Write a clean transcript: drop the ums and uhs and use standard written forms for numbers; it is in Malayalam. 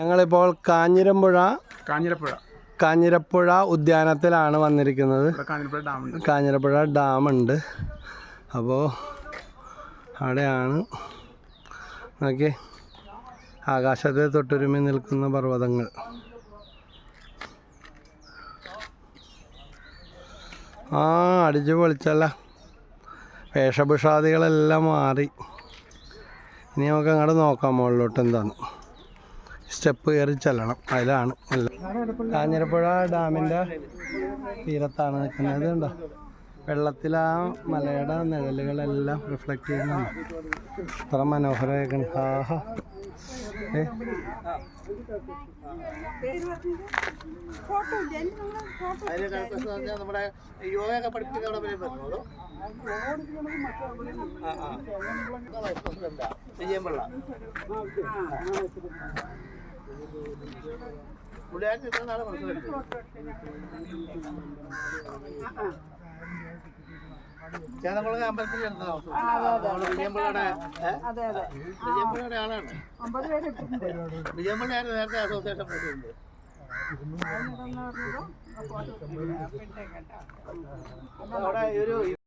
ഞങ്ങളിപ്പോൾ കാഞ്ഞിരപ്പുഴ ഉദ്യാനത്തിലാണ് വന്നിരിക്കുന്നത്. കാഞ്ഞിരപ്പുഴ ഡാമുണ്ട്. അപ്പോൾ അവിടെയാണ് നോക്കി ആകാശത്തെ തൊട്ടുരുമി നിൽക്കുന്ന പർവ്വതങ്ങൾ. അടിച്ചു പൊളിച്ചല്ല, വേഷഭൂഷാദികളെല്ലാം മാറി. ഇനി നമുക്ക് അങ്ങോട്ട് നോക്കാം മുകളിലോട്ട് എന്താന്ന്. സ്റ്റെപ്പ് കയറി ചെല്ലണം. അതിലാണ് കാഞ്ഞിരപ്പുഴ ഡാമിൻ്റെ തീരത്താണ് നിൽക്കുന്നത്. ഉണ്ടോ വെള്ളത്തിൽ ആ മലയുടെ നിഴലുകളെല്ലാം റിഫ്ലക്റ്റ് ചെയ്യുന്നുണ്ട്. അത്ര മനോഹരമായിരിക്കണം. ആഹാ നമ്മുടെ യോഗ പഠിപ്പിക്കുന്ന ചേതമ്പള അമ്പലത്തിൽ വിജയമ്പള്ളയുടെ ആളാണ്. വിജയമ്പള്ളയായിരുന്നു നേരത്തെ അസോസിയേഷൻ പ്രസിഡന്റ്. അവിടെ ഒരു